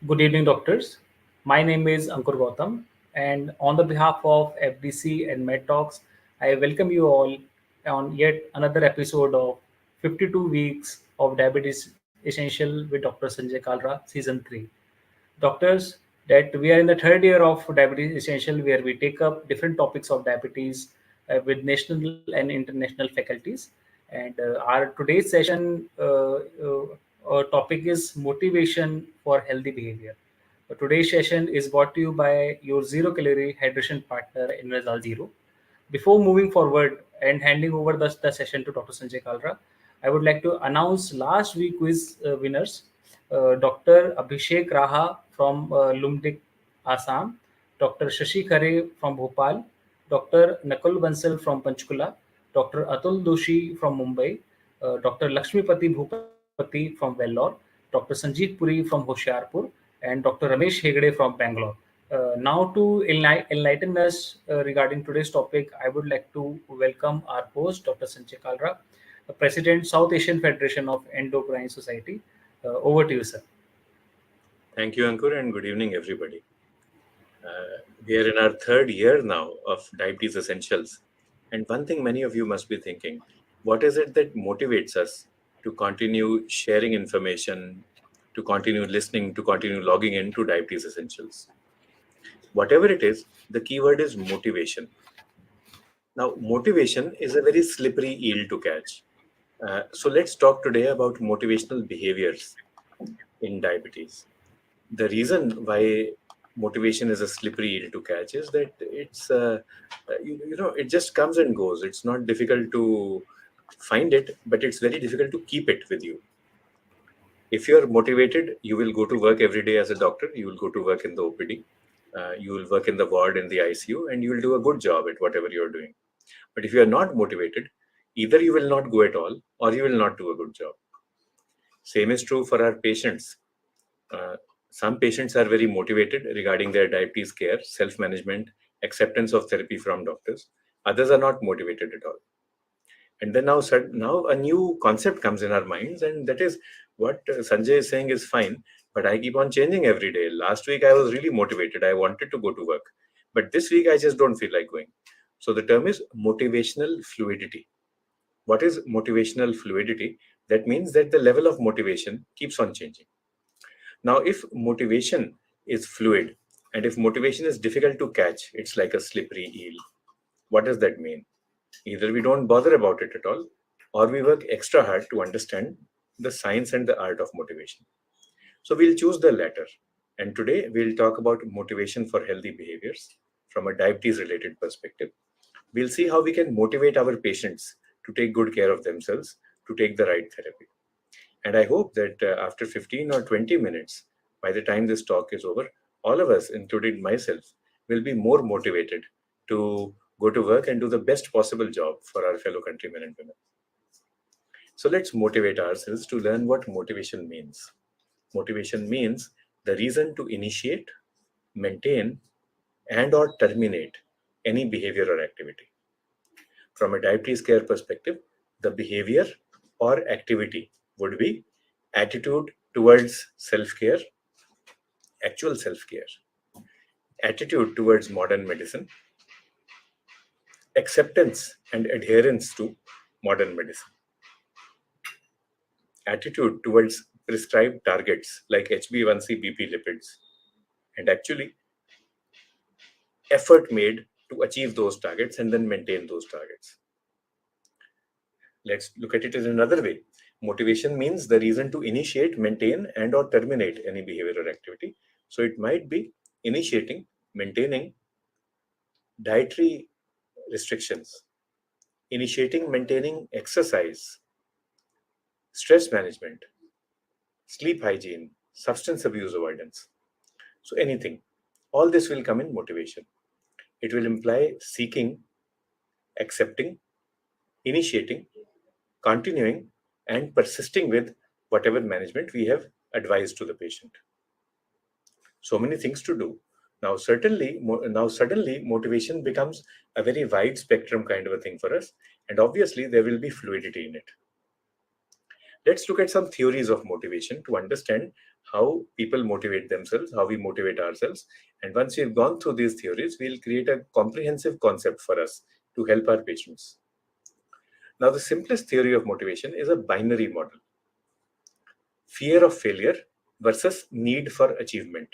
Good evening, doctors. My name is Ankur Gautam, and on the behalf of FDC and Med Talks, I welcome you all on yet another episode of 52 Weeks of Diabetes Essential with Dr. Sanjay Kalra, Season 3. Doctors, that we are in the third year of Diabetes Essential, where we take up different topics of diabetes with national and international faculties. And our today's session topic is motivation for healthy behavior. Today's session is brought to you by your zero calorie hydration partner, Invezal Zero. Before moving forward and handing over the session to Dr. Sanjay Kalra, I would like to announce last week quiz winners. Dr. Abhishek Raha from Lumdik, Assam, Dr. Shashi Khare from Bhopal, Dr. Nakul Bansal from Panchkula, Dr. Atul Doshi from Mumbai, Dr. Lakshmipati Bhupati from Vellore, Dr. Sanjeev Puri from Hoshiarpur, and Dr. Ramesh Hegde from Bangalore. Now, to enlighten us regarding today's topic, I would like to welcome our host, Dr. Sanjay Kalra, the President, South Asian Federation of Endocrine Society. Over to you, sir. Thank you, Ankur, and good evening, everybody. We are in our third year now of Diabetes Essentials. And one thing many of you must be thinking, what is it that motivates us to continue sharing information, to continue listening, to continue logging into Diabetes Essentials? Whatever it is, the keyword is motivation. Now, motivation is a very slippery eel to catch. So let's talk today about motivational behaviors in diabetes. The reason why motivation is a slippery eel to catch is that it just comes and goes. It's not difficult to find it, but it's very difficult to keep it with you. If you're motivated, you will go to work every day as a doctor. You will go to work in the OPD. You will work in the ward in the ICU, and you will do a good job at whatever you're doing. But if you are not motivated, either you will not go at all or you will not do a good job. Same is true for our patients. Uh, some patients are very motivated regarding their diabetes care, self-management, acceptance of therapy from doctors. Others are not motivated at all. And then now a new concept comes in our minds, and that is what Sanjay is saying is fine, but I keep on changing every day. Last week I was really motivated. I wanted to go to work. But this week I just don't feel like going. So the term is motivational fluidity. What is motivational fluidity? That means that the level of motivation keeps on changing. Now, if motivation is fluid and if motivation is difficult to catch, it's like a slippery eel. What does that mean? Either we don't bother about it at all, or we work extra hard to understand the science and the art of motivation. So we'll choose the latter. And today we'll talk about motivation for healthy behaviors from a diabetes related perspective. We'll see how we can motivate our patients to take good care of themselves, to take the right therapy. And I hope that after 15 or 20 minutes, by the time this talk is over, all of us, including myself, will be more motivated to go to work and do the best possible job for our fellow countrymen and women. So let's motivate ourselves to learn what motivation means. Motivation means the reason to initiate, maintain, and or terminate any behavior or activity. From a diabetes care perspective, the behavior or activity would be attitude towards self-care, actual self-care, attitude towards modern medicine, acceptance and adherence to modern medicine, attitude towards prescribed targets like HbA1c, BP, lipids, and actually effort made to achieve those targets and then maintain those targets. Let's look at it in another way. Motivation means the reason to initiate, maintain, and or terminate any behavior or activity. So it might be initiating, maintaining dietary restrictions, initiating, maintaining exercise, stress management, sleep hygiene, substance abuse avoidance. So anything. All this will come in motivation. It will imply seeking, accepting, initiating, continuing, and persisting with whatever management we have advised to the patient. So many things to do. Now suddenly motivation becomes a very wide spectrum kind of a thing for us, and obviously there will be fluidity in it. Let's look at some theories of motivation to understand how people motivate themselves, how we motivate ourselves. And once we've gone through these theories, we'll create a comprehensive concept for us to help our patients. Now, the simplest theory of motivation is a binary model: fear of failure versus need for achievement.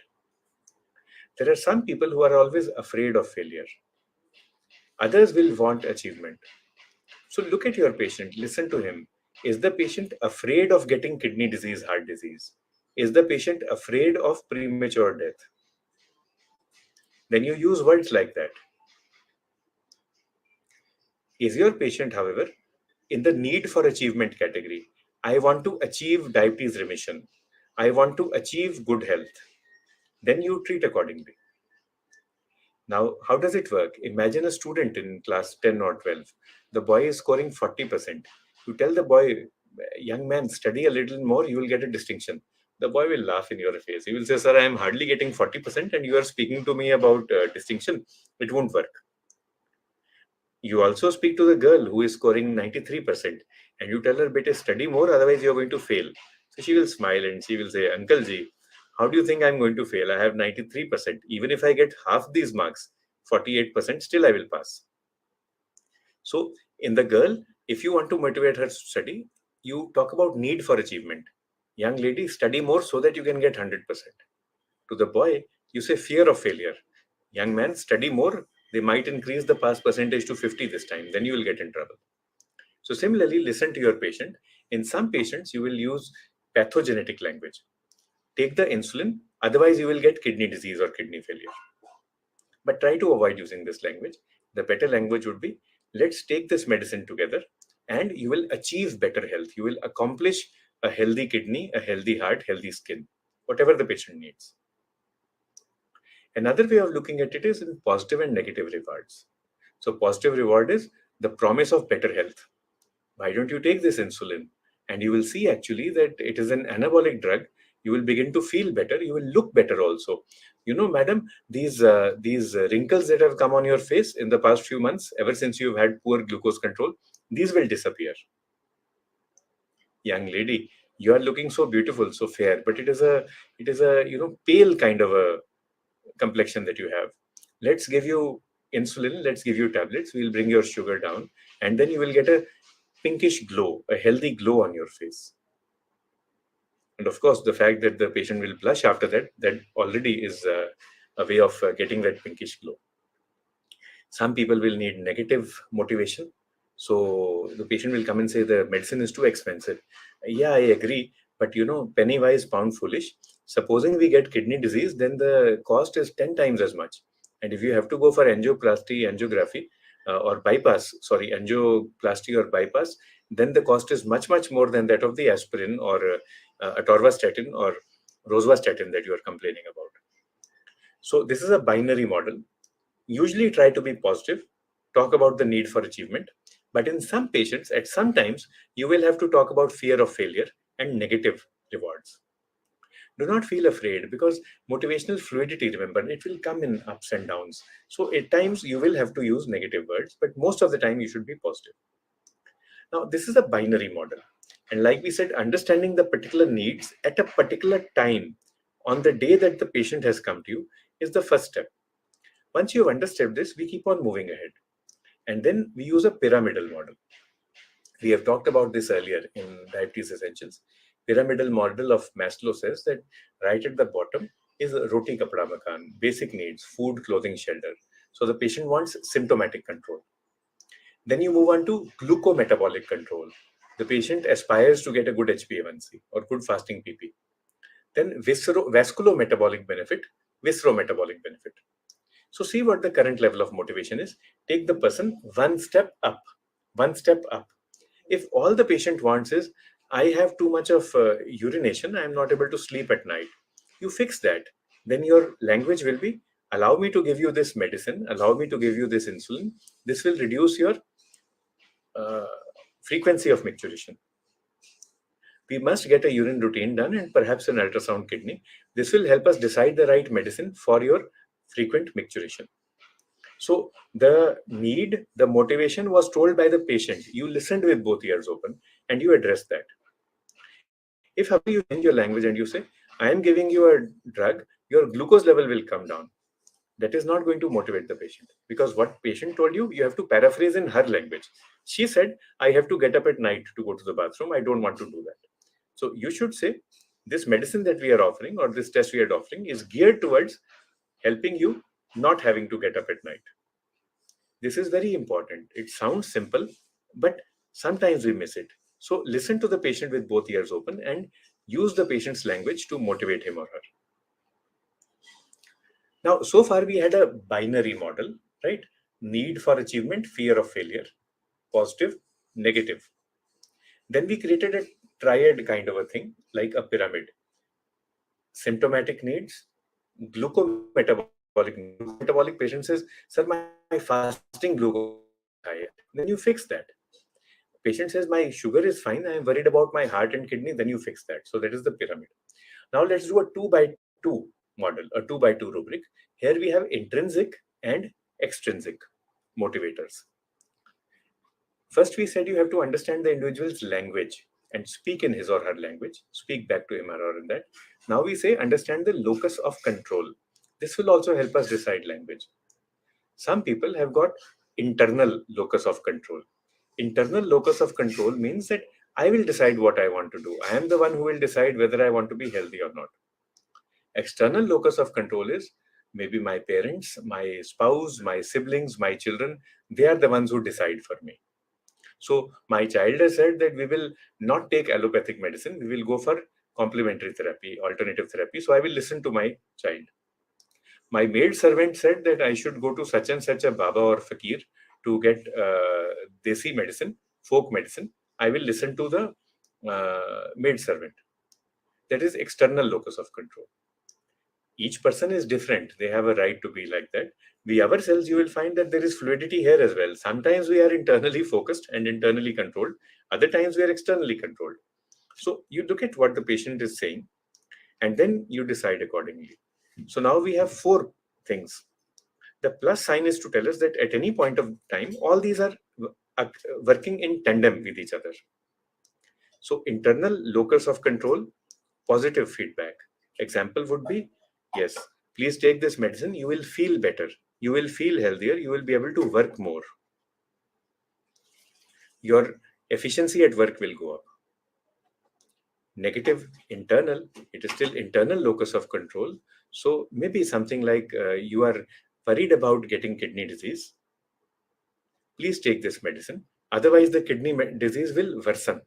There are some people who are always afraid of failure, others will want achievement. So, look at your patient, listen to him. Is the patient afraid of getting kidney disease, heart disease? Is the patient afraid of premature death? Then you use words like that. Is your patient, however, in the need for achievement category? I want to achieve diabetes remission. I want to achieve good health. Then you treat accordingly. Now, how does it work? Imagine a student in class 10 or 12. The boy is scoring 40%. You tell the boy, young man, study a little more, you will get a distinction. The boy will laugh in your face. He will say, sir, I am hardly getting 40% and you are speaking to me about distinction. It won't work. You also speak to the girl who is scoring 93% and you tell her, beta, study more, otherwise you're going to fail. So she will smile and she will say, Uncle Ji, how do you think I'm going to fail? I have 93%. Even if I get half these marks, 48%, still I will pass. So, in the girl, if you want to motivate her to study, you talk about need for achievement. Young lady, study more so that you can get 100%. To the boy, you say fear of failure. Young man, study more. They might increase the pass percentage to 50 this time. Then you will get in trouble. So, similarly, listen to your patient. In some patients, you will use pathogenetic language. Take the insulin, otherwise, you will get kidney disease or kidney failure. But try to avoid using this language. The better language would be, let's take this medicine together and you will achieve better health. You will accomplish a healthy kidney, a healthy heart, healthy skin, whatever the patient needs. Another way of looking at it is in positive and negative rewards. So, positive reward is the promise of better health. Why don't you take this insulin? And you will see actually that it is an anabolic drug. You will begin to feel better. You will look better also. You know, madam, these wrinkles that have come on your face in the past few months, ever since you've had poor glucose control, these will disappear. Young lady, you are looking so beautiful, so fair, but it is a pale kind of a complexion that you have. Let's give you insulin, let's give you tablets, we'll bring your sugar down, and then you will get a pinkish glow, a healthy glow on your face. And of course, the fact that the patient will blush after that, that already is a way of getting that pinkish glow. Some people will need negative motivation. So the patient will come and say the medicine is too expensive. Yeah, I agree. But penny wise, pound foolish. Supposing we get kidney disease, then the cost is 10 times as much. And if you have to go for angioplasty, angiography, or bypass, sorry, angioplasty or bypass, then the cost is much, much more than that of the aspirin or atorvastatin or rosuvastatin that you are complaining about. So this is a binary model. Usually try to be positive, talk about the need for achievement, but in some patients, at some times, you will have to talk about fear of failure and negative rewards. Do not feel afraid because motivational fluidity, remember, it will come in ups and downs. So at times you will have to use negative words, but most of the time you should be positive. Now, this is a binary model. And like we said, understanding the particular needs at a particular time on the day that the patient has come to you is the first step. Once you've understood this, we keep on moving ahead. And then we use a pyramidal model. We have talked about this earlier in Diabetes Essentials. Pyramidal model of Maslow says that right at the bottom is roti kapda makan, basic needs, food, clothing, shelter. So the patient wants symptomatic control. Then you move on to glucometabolic control. The patient aspires to get a good HbA1c or good fasting PP. Then vasculometabolic benefit, viscerometabolic benefit. So see what the current level of motivation is. Take the person one step up, one step up. If all the patient wants is, I have too much of urination, I am not able to sleep at night, you fix that. Then your language will be, allow me to give you this medicine, allow me to give you this insulin. This will reduce your uh, frequency of micturition. We must get a urine routine done and perhaps an ultrasound kidney. This will help us decide the right medicine for your frequent micturition. So the need, the motivation was told by the patient. You listened with both ears open and you addressed that. If, however, you change your language and you say, I am giving you a drug, your glucose level will come down. That is not going to motivate the patient, because what patient told you, you have to paraphrase in her language. She said, I have to get up at night to go to the bathroom. I don't want to do that. So you should say, this medicine that we are offering or this test we are offering is geared towards helping you not having to get up at night. This is very important. It sounds simple, but sometimes we miss it. So listen to the patient with both ears open and use the patient's language to motivate him or her. Now, so far we had a binary model, right? Need for achievement, fear of failure, positive, negative. Then we created a triad kind of a thing, like a pyramid. Symptomatic needs, glucometabolic needs. Glucometabolic patient says, sir, my fasting glucose level is high. Then you fix that. Patient says, my sugar is fine. I am worried about my heart and kidney. Then you fix that. So that is the pyramid. Now let's do a 2 by 2 model, a 2 by 2 rubric. Here we have intrinsic and extrinsic motivators. First, we said you have to understand the individual's language and speak in his or her language, speak back to him or her in that. Now we say understand the locus of control. This will also help us decide language. Some people have got internal locus of control. Internal locus of control means that I will decide what I want to do. I am the one who will decide whether I want to be healthy or not. External locus of control is maybe my parents, my spouse, my siblings, my children. They are the ones who decide for me. So my child has said that we will not take allopathic medicine. We will go for complementary therapy, alternative therapy. So I will listen to my child. My maid servant said that I should go to such and such a Baba or Fakir to get desi medicine, folk medicine. I will listen to the maid servant. That is external locus of control. Each person is different. They have a right to be like that. We ourselves, you will find that there is fluidity here as well. Sometimes we are internally focused and internally controlled. Other times we are externally controlled. So you look at what the patient is saying and then you decide accordingly. So now we have 4 things. The plus sign is to tell us that at any point of time, all these are working in tandem with each other. So internal locus of control, positive feedback. Example would be, yes, please take this medicine. You will feel better. You will feel healthier. You will be able to work more. Your efficiency at work will go up. Negative internal, it is still internal locus of control. So maybe something like you are worried about getting kidney disease. Please take this medicine. Otherwise, the kidney disease will worsen.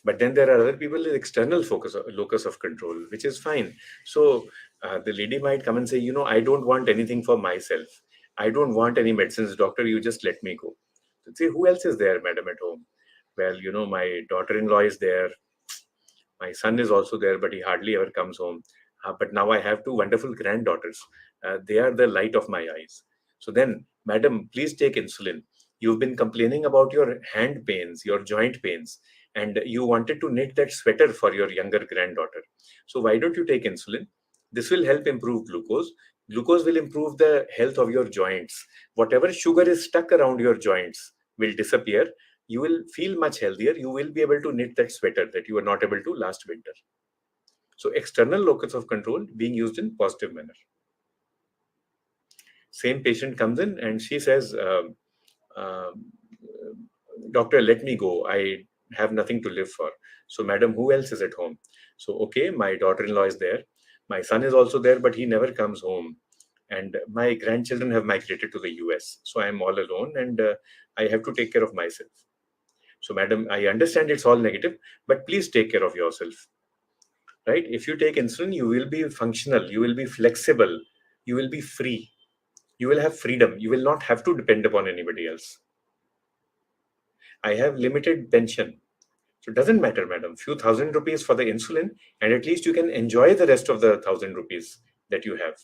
But then there are other people with external locus of control, which is fine. So the lady might come and say, I don't want anything for myself. I don't want any medicines, doctor. You just let me go. So say, who else is there, madam, at home? Well, my daughter-in-law is there. My son is also there, but he hardly ever comes home. But now I have 2 wonderful granddaughters. They are the light of my eyes. So then, madam, please take insulin. You've been complaining about your hand pains, your joint pains, and you wanted to knit that sweater for your younger granddaughter. So why don't you take insulin? This will help improve glucose. Glucose will improve the health of your joints. Whatever sugar is stuck around your joints will disappear. You will feel much healthier. You will be able to knit that sweater that you were not able to last winter. So external locus of control being used in positive manner. Same patient comes in and she says, doctor, let me go. I have nothing to live for. So, madam, who else is at home? So, okay, my daughter-in-law is there. My son is also there, but he never comes home. And my grandchildren have migrated to the US. So I am all alone and I have to take care of myself. So, madam, I understand it's all negative, but please take care of yourself. Right? If you take insulin, you will be functional, you will be flexible, you will be free, you will have freedom, you will not have to depend upon anybody else. I have limited pension. So it doesn't matter, madam, few thousand rupees for the insulin, and at least you can enjoy the rest of the 1,000 rupees that you have.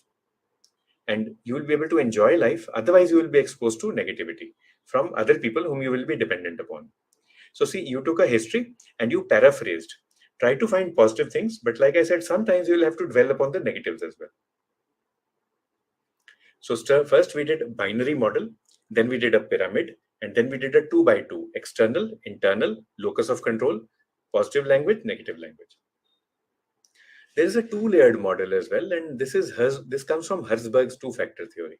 And you will be able to enjoy life. Otherwise, you will be exposed to negativity from other people whom you will be dependent upon. So see, you took a history and you paraphrased. Try to find positive things, but like I said, sometimes you will have to dwell upon the negatives as well. So first we did a binary model, then we did a pyramid, and then we did a 2 by 2, external, internal, locus of control, positive language, negative language. There is a two-layered model as well, and this comes from Herzberg's two-factor theory.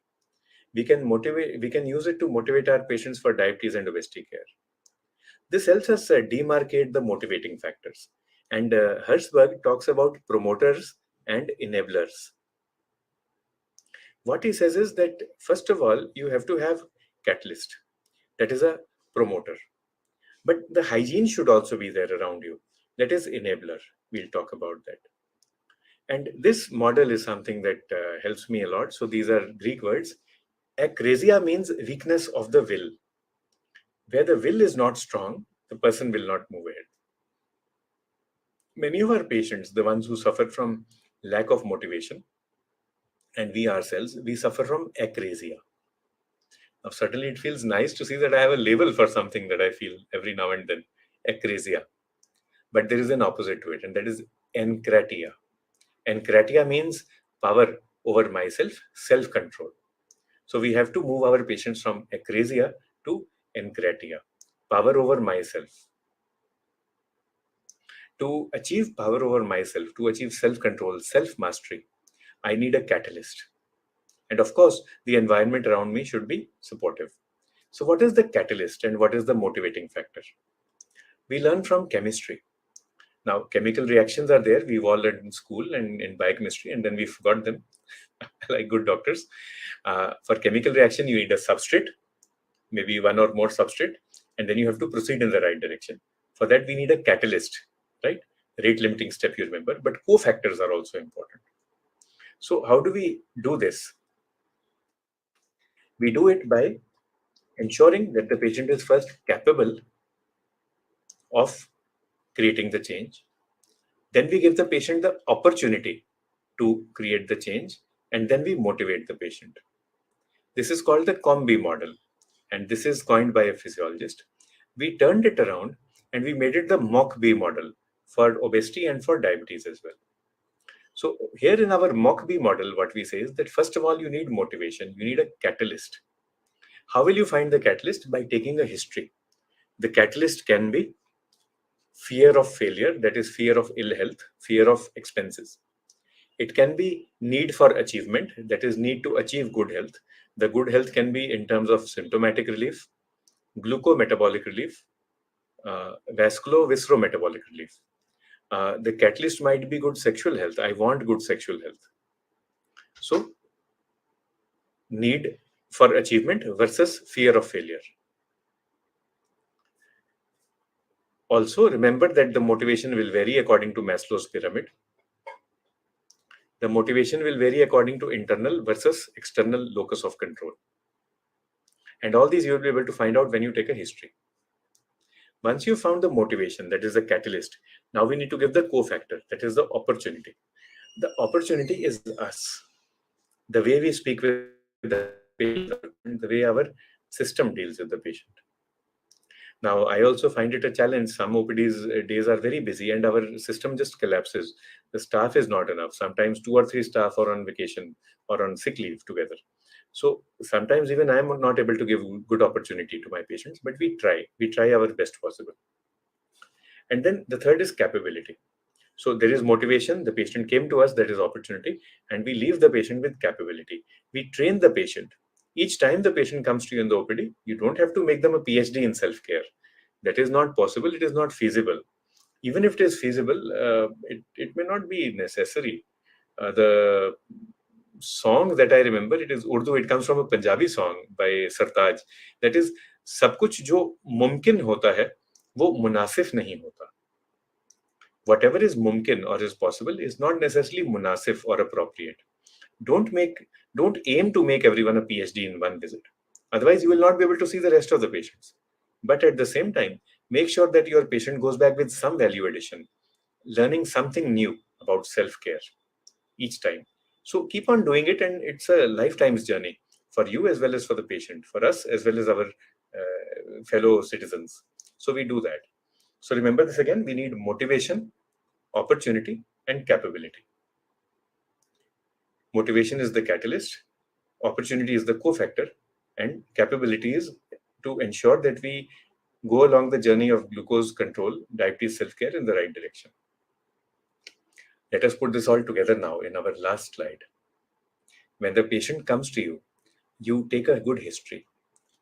We can use it to motivate our patients for diabetes and obesity care. This helps us demarcate the motivating factors. And Herzberg talks about promoters and enablers. What he says is that first of all, you have to have catalyst, that is a promoter. But the hygiene should also be there around you, that is enabler. We'll talk about that. And this model is something that helps me a lot. So these are Greek words. Akrasia means weakness of the will. Where the will is not strong, the person will not move ahead. Many of our patients, the ones who suffer from lack of motivation, and we ourselves, we suffer from akrasia. Now, certainly it feels nice to see that I have a label for something that I feel every now and then, akrasia. But there is an opposite to it, and that is enkratia. Enkratia means power over myself, self-control. So we have to move our patients from akrasia to enkratia, power over myself. To achieve power over myself, to achieve self-control, self-mastery, I need a catalyst. And of course, the environment around me should be supportive. So what is the catalyst and what is the motivating factor? We learn from chemistry. Now, chemical reactions are there. We've all learned in school and in biochemistry, and then we forgot them like good doctors. For chemical reaction, you need a substrate, maybe one or more substrate, and then you have to proceed in the right direction. For that, we need a catalyst, right? Rate limiting step, you remember, but cofactors are also important. So how do we do this? We do it by ensuring that the patient is first capable of creating the change. Then we give the patient the opportunity to create the change, and then we motivate the patient. This is called the COMBI model, and this is coined by a physiologist. We turned it around and we made it the MOC-B model for obesity and for diabetes as well. So here in our MOC-B model, what we say is that first of all, you need motivation, you need a catalyst. How will you find the catalyst? By taking a history. The catalyst can be fear of failure, that is fear of ill health, fear of expenses. It can be need for achievement, that is need to achieve good health. The good health can be in terms of symptomatic relief, glucometabolic relief, vasculoviscerometabolic relief. The catalyst might be good sexual health. I want good sexual health. So, need for achievement versus fear of failure. Also, remember that the motivation will vary according to Maslow's pyramid. The motivation will vary according to internal versus external locus of control. And all these you will be able to find out when you take a history. Once you found the motivation, that is the catalyst, now we need to give the cofactor, that is the opportunity. The opportunity is us. The way we speak with the patient is important, the way our system deals with the patient. Now, I also find it a challenge. Some OPDs days are very busy and our system just collapses. The staff is not enough. Sometimes 2 or 3 staff are on vacation or on sick leave together. So sometimes even I am not able to give good opportunity to my patients, but we try. We try our best possible. And then the third is capability. So there is motivation. The patient came to us, that is opportunity, and we leave the patient with capability. We train the patient. Each time the patient comes to you in the OPD, you don't have to make them a PhD in self-care. That is not possible. It is not feasible. Even if it is feasible, it may not be necessary. The song that I remember, it is Urdu. It comes from a Punjabi song by Sartaj. That is, सब कुछ जो मुमकिन होता है, वो मुनासिफ नहीं होता. Whatever is mumkin or is possible is not necessarily munasif or appropriate. Don't aim to make everyone a PhD in one visit. Otherwise, you will not be able to see the rest of the patients. But at the same time, make sure that your patient goes back with some value addition, learning something new about self-care each time. So keep on doing it, and it's a lifetime's journey for you as well as for the patient, for us as well as our fellow citizens. So we do that. So remember this again, we need motivation, opportunity, and capability. Motivation is the catalyst, opportunity is the cofactor, and capability is to ensure that we go along the journey of glucose control, diabetes self-care in the right direction. Let us put this all together now in our last slide. When the patient comes to you, you take a good history.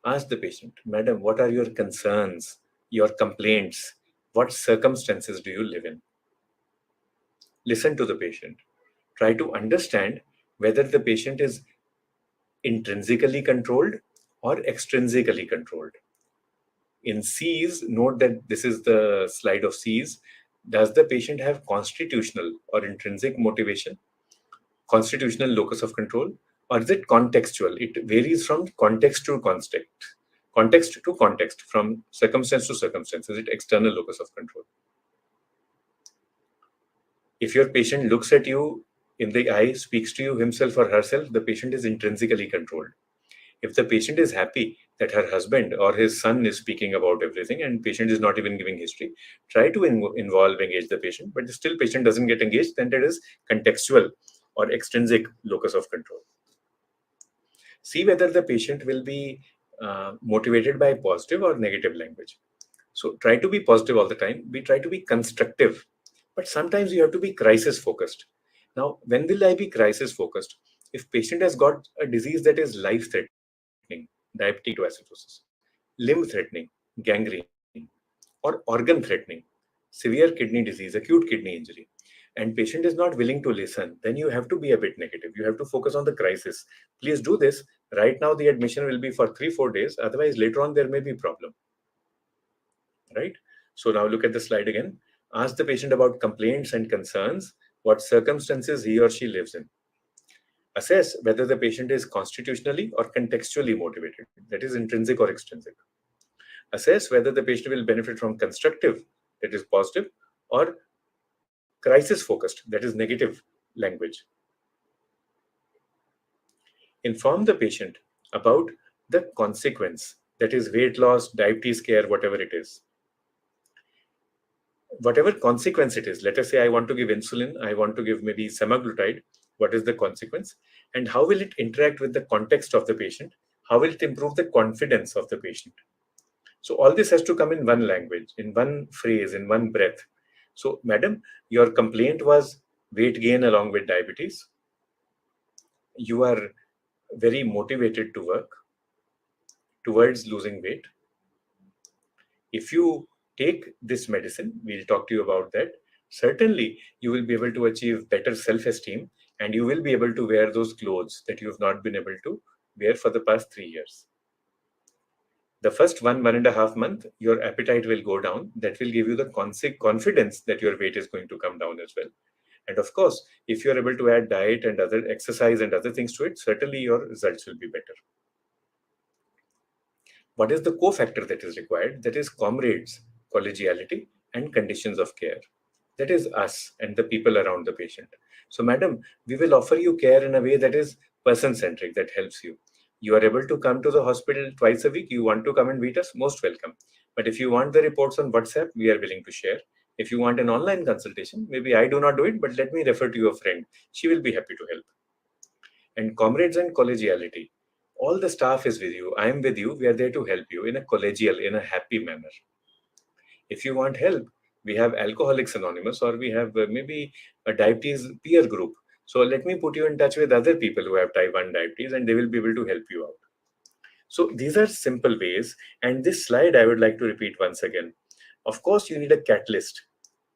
Ask the patient, Madam, what are your concerns, your complaints? What circumstances do you live in? Listen to the patient. Try to understand whether the patient is intrinsically controlled or extrinsically controlled. In C's, note that this is the slide of C's. Does the patient have constitutional or intrinsic motivation, constitutional locus of control, or is it contextual? It varies from context to context, from circumstance to circumstance. Is it external locus of control? If your patient looks at you in the eye, speaks to you himself or herself, the patient is intrinsically controlled. If the patient is happy that her husband or his son is speaking about everything and patient is not even giving history, try to involve, engage the patient, but still patient doesn't get engaged, then that is contextual or extrinsic locus of control. See whether the patient will be motivated by positive or negative language. So try to be positive all the time. We try to be constructive, but sometimes you have to be crisis focused. Now, when will I be crisis focused? If patient has got a disease that is life threatening, diabetic ketoacidosis, limb threatening, gangrene, or organ threatening, severe kidney disease, acute kidney injury, and patient is not willing to listen, then you have to be a bit negative. You have to focus on the crisis. Please do this. Right now, the admission will be for 3-4 days. Otherwise, later on, there may be problem. Right? So now look at the slide again. Ask the patient about complaints and concerns, what circumstances he or she lives in. Assess whether the patient is constitutionally or contextually motivated, that is intrinsic or extrinsic. Assess whether the patient will benefit from constructive, that is positive, or crisis focused, that is negative language. Inform the patient about the consequence, that is weight loss, diabetes care, whatever it is. Whatever consequence it is, let us say I want to give insulin, I want to give maybe semaglutide, what is the consequence? And how will it interact with the context of the patient? How will it improve the confidence of the patient? So all this has to come in one language, in one phrase, in one breath. So, madam, your complaint was weight gain along with diabetes. You are very motivated to work towards losing weight. If you take this medicine, we'll talk to you about that. Certainly, you will be able to achieve better self esteem and you will be able to wear those clothes that you have not been able to wear for the past 3 years. The first 1.5 month, your appetite will go down. That will give you the confidence that your weight is going to come down as well. And of course, if you're able to add diet and other exercise and other things to it, certainly your results will be better. What is the cofactor that is required? That is comrades, collegiality, and conditions of care. That is us and the people around the patient. So, madam, we will offer you care in a way that is person centric, that helps you. You are able to come to the hospital twice a week. You want to come and meet us, most welcome. But if you want the reports on WhatsApp, we are willing to share. If you want an online consultation, maybe I do not do it, but let me refer to your friend. She will be happy to help. And comrades and collegiality. All the staff is with you. I am with you. We are there to help you in a collegial, in a happy manner. If you want help, we have Alcoholics Anonymous or we have maybe a diabetes peer group. So let me put you in touch with other people who have type 1 diabetes and they will be able to help you out. So these are simple ways. And this slide I would like to repeat once again. Of course, you need a catalyst,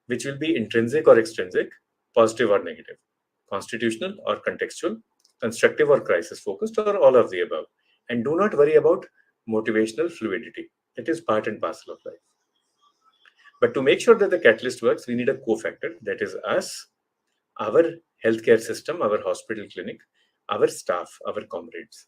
which will be intrinsic or extrinsic, positive or negative, constitutional or contextual, constructive or crisis focused, or all of the above. And do not worry about motivational fluidity. It is part and parcel of life. But to make sure that the catalyst works, we need a cofactor, that is us, our healthcare system, our hospital clinic, our staff, our comrades.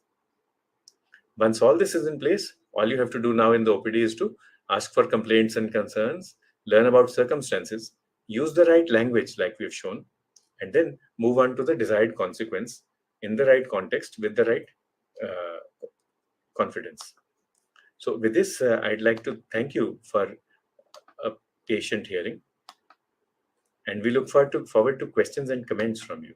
Once all this is in place, all you have to do now in the OPD is to ask for complaints and concerns, learn about circumstances, use the right language like we've shown, and then move on to the desired consequence in the right context with the right confidence. So with this, I'd like to thank you for a patient hearing, and we look forward to questions and comments from you.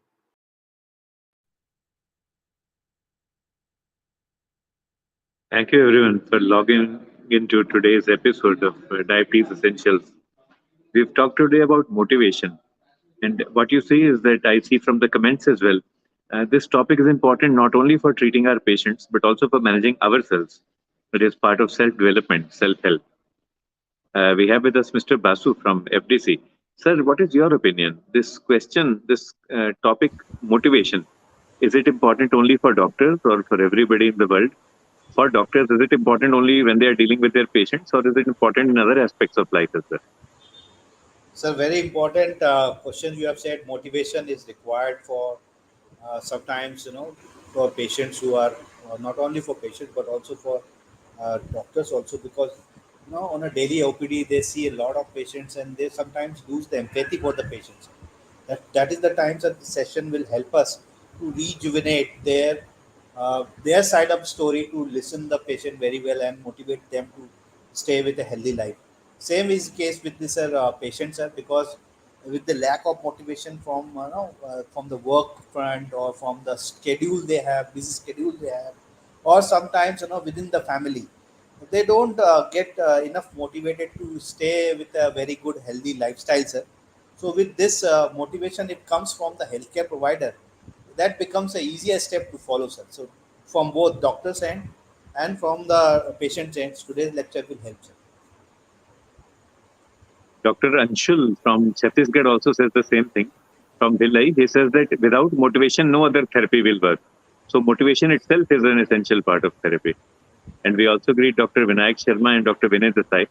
Thank you everyone for logging into today's episode of Diabetes Essentials. We've talked today about motivation, And what you say is that I see from the comments as well. This topic is important not only for treating our patients, but also for managing ourselves. It is part of self development, self help. We have with us Mr. Basu from FDC. Sir, what is your opinion? This question, this topic, motivation, is it important only for doctors or for everybody in the world? For doctors, is it important only when they are dealing with their patients, or is it important in other aspects of life as well? So very important question you have said. Motivation is required for sometimes for patients who are not only for patients but also for doctors also, because on a daily OPD they see a lot of patients and they sometimes lose the empathy for the patients. That is the times that the session will help us to rejuvenate their side of story, to listen the patient very well and motivate them to stay with a healthy life. Same is the case with this patients, because with the lack of motivation from from the work front or from the schedule they have, busy schedule they have, or sometimes within the family, they don't get enough motivated to stay with a very good healthy lifestyle, sir. So with this motivation, it comes from the healthcare provider. That becomes a easier step to follow, sir. So from both doctors end and from the patient's end, today's lecture will help, sir. Dr. Anshul from Chhattisgarh also says the same thing. From Bhilai, he says that without motivation, no other therapy will work. So motivation itself is an essential part of therapy. And we also greet Dr. Vinayak Sharma and Dr. Vinay Desai.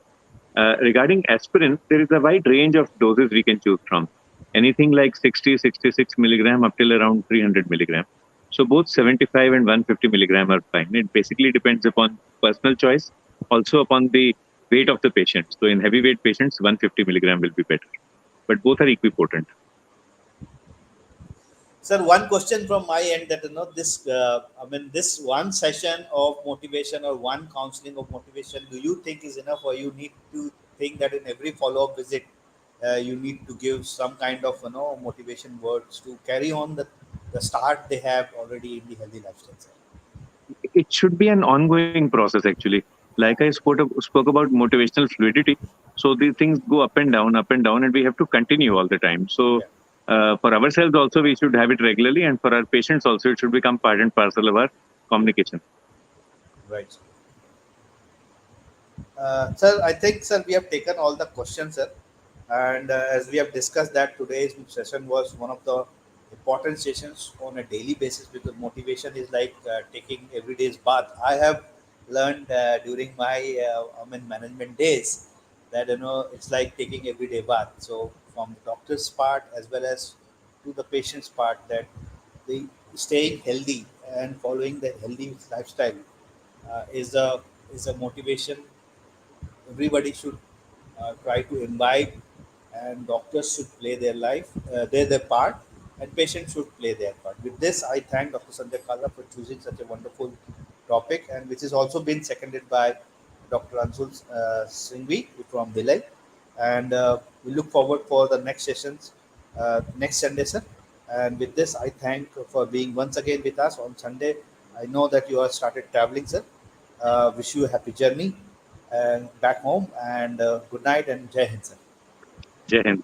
Regarding aspirin, there is a wide range of doses we can choose from. Anything like 60, 66 milligram up till around 300 milligram. So both 75 and 150 milligram are fine. It basically depends upon personal choice, also upon the weight of the patient. So in heavyweight patients, 150 milligram will be better. But both are equipotent. Sir, one question from my end, that this this one session of motivation or one counseling of motivation, do you think is enough, or you need to think that in every follow up visit you need to give some kind of motivation words to carry on the start they have already in the healthy lifestyle, sir? It should be an ongoing process actually. Like I spoke about motivational fluidity. So these things go up and down, and we have to continue all the time. So Yeah, for ourselves also, we should have it regularly, and for our patients also, it should become part and parcel of our communication. right. Sir, I think, sir, we have taken all the questions, sir. And as we have discussed that today's session was one of the important sessions on a daily basis, because motivation is like taking everyday's bath. I have learned during my management days that it's like taking everyday bath. So from the doctor's part as well as to the patient's part, that the staying healthy and following the healthy lifestyle is a motivation everybody should try to imbibe, and doctors should play their their part, and patients should play their part. With this, I thank Dr. Sanjay Kala for choosing such a wonderful topic, and which has also been seconded by Dr. Anshul Singhvi from Bhilai. And we look forward for the next sessions next Sunday, sir. And with this, I thank for being once again with us on Sunday. I know that you have started traveling, sir. Wish you a happy journey and back home, and good night and Jai Hind, sir. Jai Hind.